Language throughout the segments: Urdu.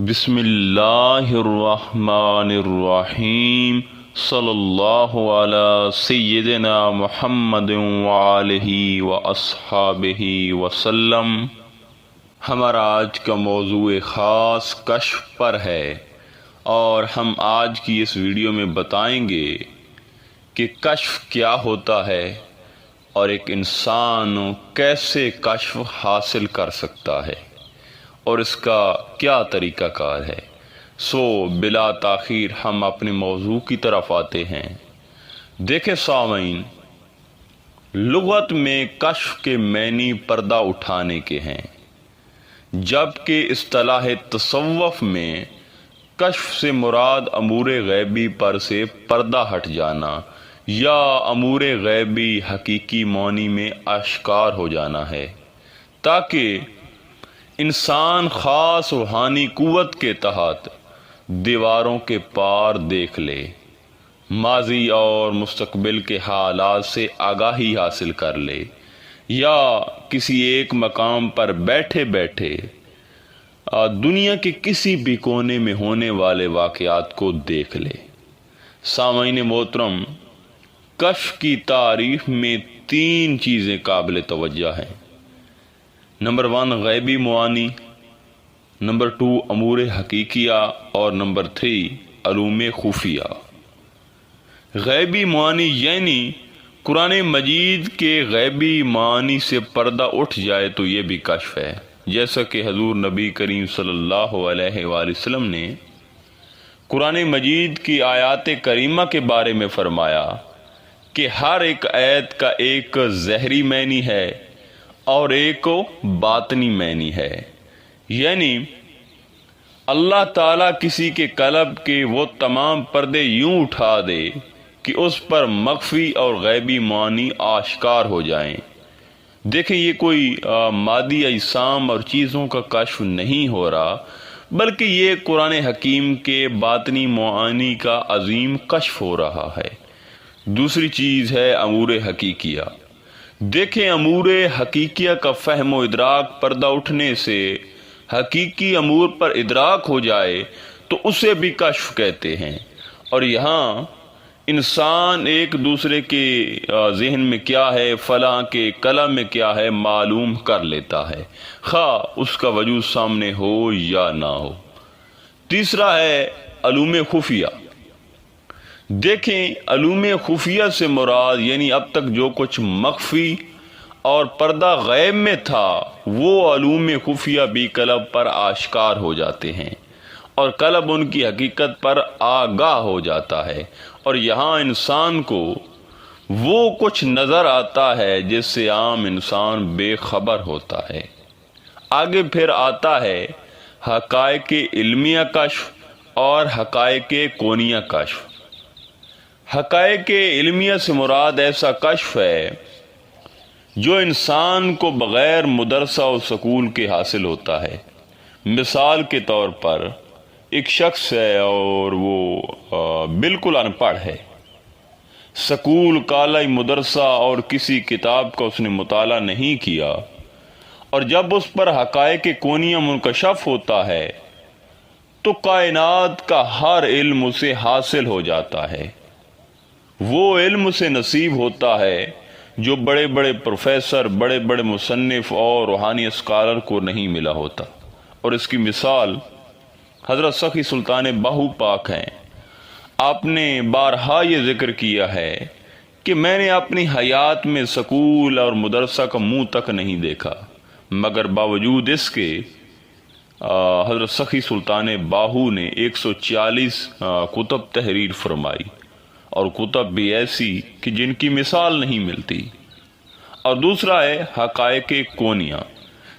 بسم اللہ الرحمن الرحیم صلی اللہ علی سیدنا محمد وآلہ واصحابہ وسلم۔ ہمارا آج کا موضوع خاص کشف پر ہے اور ہم آج کی اس ویڈیو میں بتائیں گے کہ کشف کیا ہوتا ہے اور ایک انسان کیسے کشف حاصل کر سکتا ہے اور اس کا کیا طریقہ کار ہے۔ سو بلا تاخیر ہم اپنے موضوع کی طرف آتے ہیں۔ دیکھیں سامعین، لغت میں کشف کے معنی پردہ اٹھانے کے ہیں، جبکہ اصطلاح تصوف میں کشف سے مراد امور غیبی پر سے پردہ ہٹ جانا یا امور غیبی حقیقی معنی میں آشکار ہو جانا ہے، تاکہ انسان خاص روحانی قوت کے تحت دیواروں کے پار دیکھ لے، ماضی اور مستقبل کے حالات سے آگاہی حاصل کر لے، یا کسی ایک مقام پر بیٹھے بیٹھے دنیا کے کسی بھی کونے میں ہونے والے واقعات کو دیکھ لے۔ سامعین محترم، کشف کی تعریف میں 3 چیزیں قابل توجہ ہیں۔ نمبر 1 غیبی معانی، نمبر 2 امور حقیقیہ اور نمبر 3 علوم خفیہ۔ غیبی معانی یعنی قرآن مجید کے غیبی معانی سے پردہ اٹھ جائے تو یہ بھی کشف ہے، جیسا کہ حضور نبی کریم صلی اللہ علیہ وآلہ وسلم نے قرآن مجید کی آیات کریمہ کے بارے میں فرمایا کہ ہر ایک آیت کا ایک ظاہری معنی ہے اور ایک باطنی معنی ہے، یعنی اللہ تعالیٰ کسی کے قلب کے وہ تمام پردے یوں اٹھا دے کہ اس پر مخفی اور غیبی معنی آشکار ہو جائیں۔ دیکھیں، یہ کوئی مادی اجسام اور چیزوں کا کشف نہیں ہو رہا، بلکہ یہ قرآن حکیم کے باطنی معانی کا عظیم کشف ہو رہا ہے۔ دوسری چیز ہے امور حقیقیہ۔ دیکھیں، امور حقیقیہ کا فہم و ادراک پردہ اٹھنے سے حقیقی امور پر ادراک ہو جائے تو اسے بھی کشف کہتے ہیں، اور یہاں انسان ایک دوسرے کے ذہن میں کیا ہے، فلاں کے قلم میں کیا ہے، معلوم کر لیتا ہے، خواہ اس کا وجود سامنے ہو یا نہ ہو۔ تیسرا ہے علوم خفیہ۔ دیکھیں، علوم خفیہ سے مراد یعنی اب تک جو کچھ مخفی اور پردہ غیب میں تھا وہ علوم خفیہ بھی قلب پر آشکار ہو جاتے ہیں اور قلب ان کی حقیقت پر آگاہ ہو جاتا ہے، اور یہاں انسان کو وہ کچھ نظر آتا ہے جس سے عام انسان بے خبر ہوتا ہے۔ آگے پھر آتا ہے حقائق علمیہ کشف اور حقائق کونیہ کشف۔ حقائق علمیہ سے مراد ایسا کشف ہے جو انسان کو بغیر مدرسہ و سکول کے حاصل ہوتا ہے۔ مثال کے طور پر ایک شخص ہے اور وہ بالکل ان پڑھ ہے، سکول، کالج، مدرسہ اور کسی کتاب کا اس نے مطالعہ نہیں کیا، اور جب اس پر حقائق کونیہ منکشف ہوتا ہے تو کائنات کا ہر علم اسے حاصل ہو جاتا ہے۔ وہ علم اسے نصیب ہوتا ہے جو بڑے بڑے پروفیسر، بڑے بڑے مصنف اور روحانی اسکالر کو نہیں ملا ہوتا، اور اس کی مثال حضرت سخی سلطان باہو پاک ہیں۔ آپ نے بارہا یہ ذکر کیا ہے کہ میں نے اپنی حیات میں سکول اور مدرسہ کا منہ تک نہیں دیکھا، مگر باوجود اس کے حضرت سخی سلطان باہو نے 140 کتب تحریر فرمائی، اور کتب بھی ایسی کہ جن کی مثال نہیں ملتی۔ اور دوسرا ہے حقائق کونیہ۔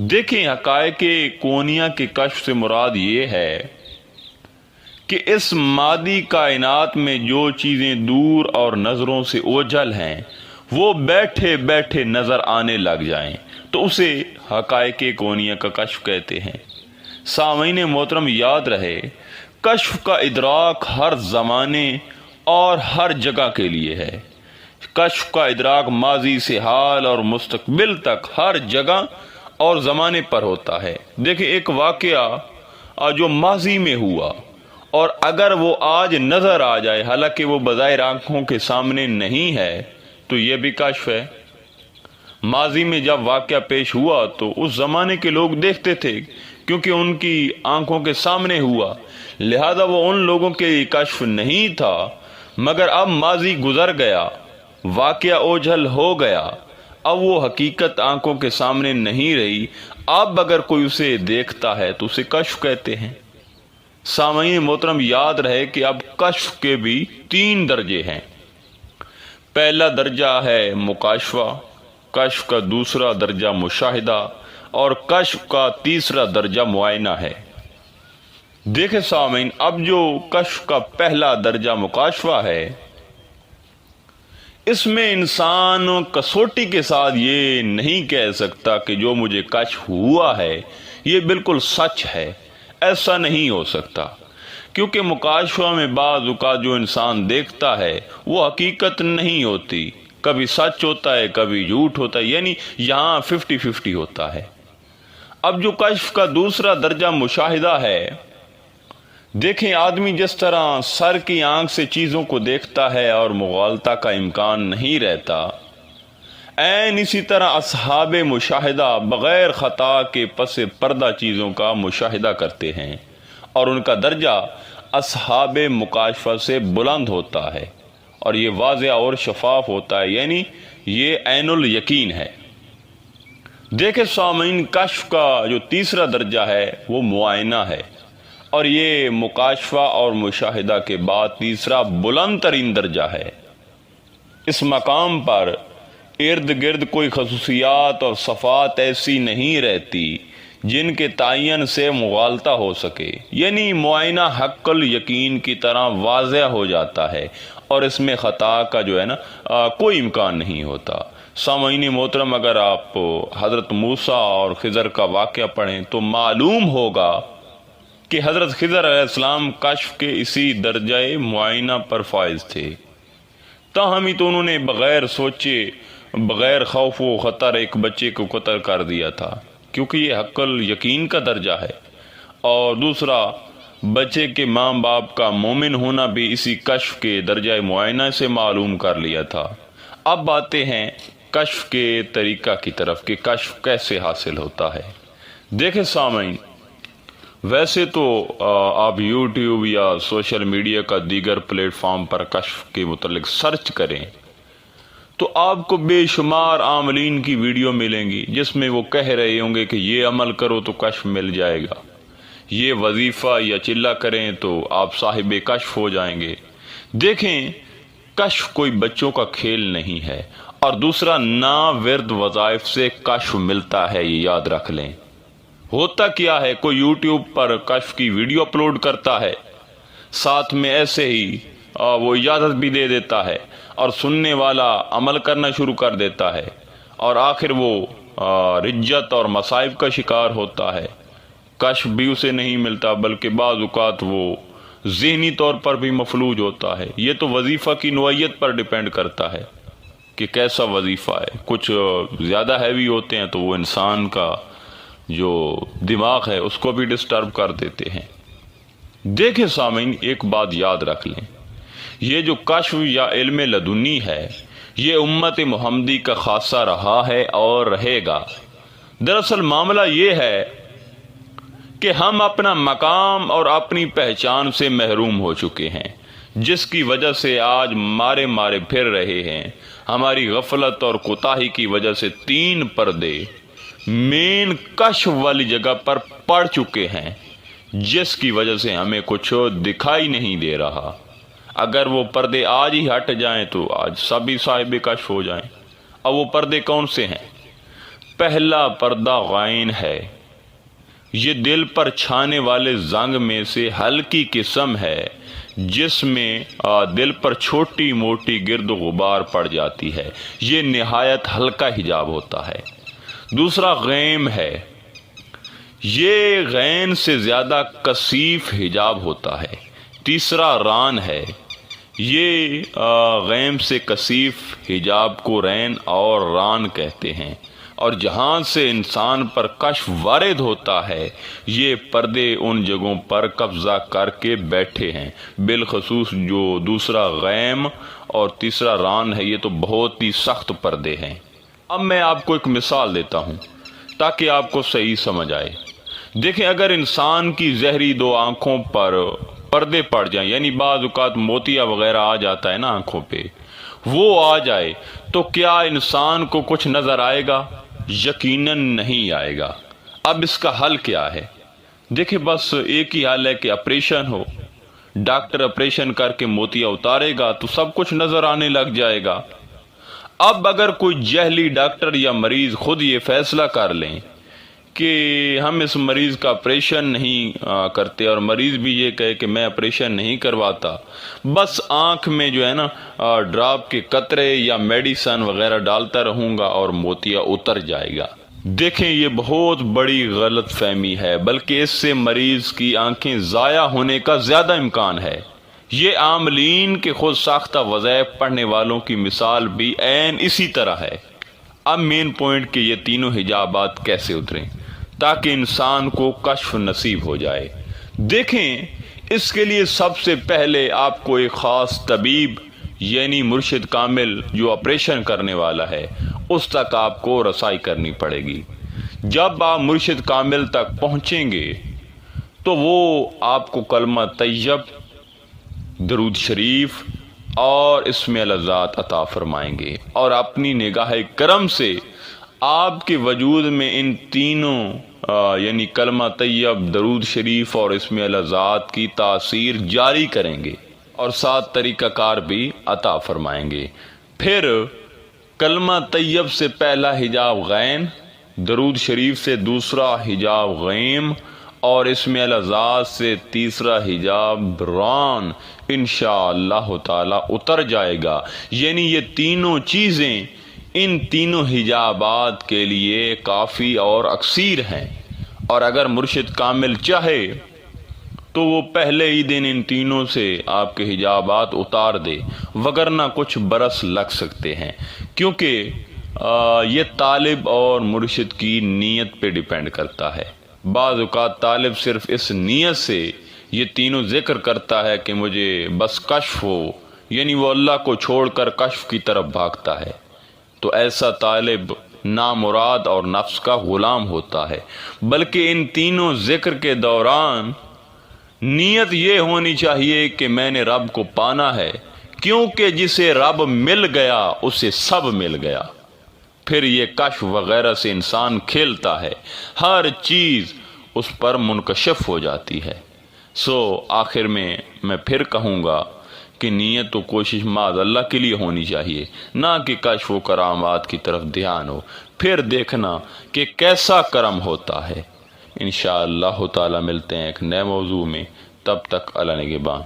دیکھیں، حقائق کونیہ کے کشف سے مراد یہ ہے کہ اس مادی کائنات میں جو چیزیں دور اور نظروں سے اوجھل ہیں وہ بیٹھے بیٹھے نظر آنے لگ جائیں تو اسے حقائق کونیہ کا کشف کہتے ہیں۔ سامعین محترم، یاد رہے، کشف کا ادراک ہر زمانے اور ہر جگہ کے لیے ہے۔ کشف کا ادراک ماضی سے حال اور مستقبل تک ہر جگہ اور زمانے پر ہوتا ہے۔ دیکھیں، ایک واقعہ جو ماضی میں ہوا، اور اگر وہ آج نظر آ جائے حالانکہ وہ بظاہر آنکھوں کے سامنے نہیں ہے تو یہ بھی کشف ہے۔ ماضی میں جب واقعہ پیش ہوا تو اس زمانے کے لوگ دیکھتے تھے کیونکہ ان کی آنکھوں کے سامنے ہوا، لہذا وہ ان لوگوں کے لیے کشف نہیں تھا، مگر اب ماضی گزر گیا، واقعہ اوجھل ہو گیا، اب وہ حقیقت آنکھوں کے سامنے نہیں رہی، اب اگر کوئی اسے دیکھتا ہے تو اسے کشف کہتے ہیں۔ سامعین محترم، یاد رہے کہ اب کشف کے بھی 3 درجے ہیں۔ پہلا درجہ ہے مکاشفہ، کشف کا دوسرا درجہ مشاہدہ، اور کشف کا تیسرا درجہ معائنہ ہے۔ دیکھیں سامعین، اب جو کشف کا پہلا درجہ مکاشفہ ہے، اس میں انسان کسوٹی کے ساتھ یہ نہیں کہہ سکتا کہ جو مجھے کشف ہوا ہے یہ بالکل سچ ہے، ایسا نہیں ہو سکتا، کیونکہ مکاشفہ میں بعض اوقات جو انسان دیکھتا ہے وہ حقیقت نہیں ہوتی، کبھی سچ ہوتا ہے کبھی جھوٹ ہوتا ہے، یعنی یہاں 50-50 ہوتا ہے۔ اب جو کشف کا دوسرا درجہ مشاہدہ ہے، دیکھیں آدمی جس طرح سر کی آنکھ سے چیزوں کو دیکھتا ہے اور مغالطہ کا امکان نہیں رہتا، عین اسی طرح اصحاب مشاہدہ بغیر خطا کے پس پردہ چیزوں کا مشاہدہ کرتے ہیں، اور ان کا درجہ اصحاب مکاشفہ سے بلند ہوتا ہے، اور یہ واضح اور شفاف ہوتا ہے، یعنی یہ عین الیقین ہے۔ دیکھیں سامعین، کشف کا جو تیسرا درجہ ہے وہ معائنہ ہے، اور یہ مکاشفہ اور مشاہدہ کے بعد تیسرا بلند ترین درجہ ہے۔ اس مقام پر ارد گرد کوئی خصوصیات اور صفات ایسی نہیں رہتی جن کے تعین سے مغالطہ ہو سکے، یعنی معائنہ حق الیقین کی طرح واضح ہو جاتا ہے، اور اس میں خطا کا جو ہے نا کوئی امکان نہیں ہوتا۔ سامعین محترم، اگر آپ حضرت موسیٰ اور خضر کا واقعہ پڑھیں تو معلوم ہوگا کہ حضرت خضر علیہ السلام کشف کے اسی درجہ معائنہ پر فائز تھے، تاہم ہی تو انہوں نے بغیر سوچے، بغیر خوف و خطر ایک بچے کو قتل کر دیا تھا، کیونکہ یہ حق الیقین کا درجہ ہے، اور دوسرا بچے کے ماں باپ کا مومن ہونا بھی اسی کشف کے درجہ معائنہ سے معلوم کر لیا تھا۔ اب آتے ہیں کشف کے طریقہ کی طرف کہ کشف کیسے حاصل ہوتا ہے۔ دیکھیں سامعین، ویسے تو آپ یوٹیوب یا سوشل میڈیا کا دیگر پلیٹ فارم پر کشف کے متعلق سرچ کریں تو آپ کو بے شمار عاملین کی ویڈیو ملیں گی جس میں وہ کہہ رہے ہوں گے کہ یہ عمل کرو تو کشف مل جائے گا، یہ وظیفہ یا چلہ کریں تو آپ صاحب کشف ہو جائیں گے۔ دیکھیں، کشف کوئی بچوں کا کھیل نہیں ہے، اور دوسرا ناورد وظائف سے کشف ملتا ہے، یہ یاد رکھ لیں۔ ہوتا کیا ہے، کوئی یوٹیوب پر کشف کی ویڈیو اپلوڈ کرتا ہے، ساتھ میں ایسے ہی وہ اجازت بھی دے دیتا ہے، اور سننے والا عمل کرنا شروع کر دیتا ہے، اور آخر وہ رجت اور مصائب کا شکار ہوتا ہے۔ کشف بھی اسے نہیں ملتا، بلکہ بعض اوقات وہ ذہنی طور پر بھی مفلوج ہوتا ہے۔ یہ تو وظیفہ کی نوعیت پر ڈیپینڈ کرتا ہے کہ کیسا وظیفہ ہے۔ کچھ زیادہ ہیوی ہوتے ہیں تو وہ انسان کا جو دماغ ہے اس کو بھی ڈسٹرب کر دیتے ہیں۔ دیکھیں سامعین، ایک بات یاد رکھ لیں، یہ جو کشف یا علم لدنی ہے یہ امت محمدی کا خاصہ رہا ہے اور رہے گا۔ دراصل معاملہ یہ ہے کہ ہم اپنا مقام اور اپنی پہچان سے محروم ہو چکے ہیں، جس کی وجہ سے آج مارے پھر رہے ہیں۔ ہماری غفلت اور کوتاہی کی وجہ سے 3 پردے مین کشف والی جگہ پر پڑ چکے ہیں، جس کی وجہ سے ہمیں کچھ دکھائی نہیں دے رہا۔ اگر وہ پردے آج ہی ہٹ جائیں تو آج سبھی صاحب کشف ہو جائیں۔ اب وہ پردے کون سے ہیں؟ پہلا پردہ غائن ہے، یہ دل پر چھانے والے زنگ میں سے ہلکی قسم ہے جس میں دل پر چھوٹی موٹی گرد و غبار پڑ جاتی ہے، یہ نہایت ہلکا حجاب ہوتا ہے۔ دوسرا غیم ہے، یہ غین سے زیادہ کثیف حجاب ہوتا ہے۔ تیسرا ران ہے، یہ غیم سے کثیف حجاب کو رین اور ران کہتے ہیں۔ اور جہاں سے انسان پر کشف وارد ہوتا ہے یہ پردے ان جگہوں پر قبضہ کر کے بیٹھے ہیں، بالخصوص جو دوسرا غیم اور تیسرا ران ہے، یہ تو بہت ہی سخت پردے ہیں۔ اب میں آپ کو ایک مثال دیتا ہوں تاکہ آپ کو صحیح سمجھ آئے۔ دیکھیں، اگر انسان کی زہری دو آنکھوں پر پردے پڑ جائیں، یعنی بعض اوقات موتیا وغیرہ آ جاتا ہے نا آنکھوں پہ، وہ آ جائے تو کیا انسان کو کچھ نظر آئے گا؟ یقیناً نہیں آئے گا۔ اب اس کا حل کیا ہے؟ دیکھیں، بس ایک ہی حل ہے کہ آپریشن ہو، ڈاکٹر آپریشن کر کے موتیا اتارے گا تو سب کچھ نظر آنے لگ جائے گا۔ اب اگر کوئی جہلی ڈاکٹر یا مریض خود یہ فیصلہ کر لیں کہ ہم اس مریض کا آپریشن نہیں کرتے، اور مریض بھی یہ کہے کہ میں آپریشن نہیں کرواتا، بس آنکھ میں جو ہے نا ڈراپ کے قطرے یا میڈیسن وغیرہ ڈالتا رہوں گا اور موتیا اتر جائے گا۔ دیکھیں، یہ بہت بڑی غلط فہمی ہے، بلکہ اس سے مریض کی آنکھیں ضائع ہونے کا زیادہ امکان ہے۔ یہ عاملین کے خود ساختہ وظائف پڑھنے والوں کی مثال بھی عین اسی طرح ہے۔ اب مین پوائنٹ کہ یہ تینوں حجابات کیسے اتریں تاکہ انسان کو کشف نصیب ہو جائے۔ دیکھیں، اس کے لیے سب سے پہلے آپ کو ایک خاص طبیب یعنی مرشد کامل جو آپریشن کرنے والا ہے اس تک آپ کو رسائی کرنی پڑے گی۔ جب آپ مرشد کامل تک پہنچیں گے تو وہ آپ کو کلمہ طیب، درود شریف اور اسم الذات عطا فرمائیں گے، اور اپنی نگاہ کرم سے آپ کے وجود میں ان تینوں یعنی کلمہ طیب، درود شریف اور اسم الذات کی تاثیر جاری کریں گے، اور 7 طریقہ کار بھی عطا فرمائیں گے۔ پھر کلمہ طیب سے پہلا حجاب غین، درود شریف سے دوسرا حجاب غیم، اور اسم الذات سے تیسرا حجاب ران انشاءاللہ تعالی اتر جائے گا۔ یعنی یہ تینوں چیزیں ان تینوں حجابات کے لیے کافی اور اکثیر ہیں، اور اگر مرشد کامل چاہے تو وہ پہلے ہی دن ان تینوں سے آپ کے حجابات اتار دے، وگرنہ کچھ برس لگ سکتے ہیں، کیونکہ یہ طالب اور مرشد کی نیت پہ ڈیپینڈ کرتا ہے۔ بعض اوقات طالب صرف اس نیت سے یہ تینوں ذکر کرتا ہے کہ مجھے بس کشف ہو، یعنی وہ اللہ کو چھوڑ کر کشف کی طرف بھاگتا ہے، تو ایسا طالب نامراد اور نفس کا غلام ہوتا ہے۔ بلکہ ان تینوں ذکر کے دوران نیت یہ ہونی چاہیے کہ میں نے رب کو پانا ہے، کیونکہ جسے رب مل گیا اسے سب مل گیا۔ پھر یہ کشف وغیرہ سے انسان کھیلتا ہے، ہر چیز اس پر منکشف ہو جاتی ہے۔ آخر میں پھر کہوں گا کہ نیت و کوشش معاذ اللہ کے لیے ہونی چاہیے، نہ کہ کشف و کرامات کی طرف دھیان ہو۔ پھر دیکھنا کہ کیسا کرم ہوتا ہے۔ انشاءاللہ تعالی ملتے ہیں ایک نئے موضوع میں، تب تک اللہ نگہبان۔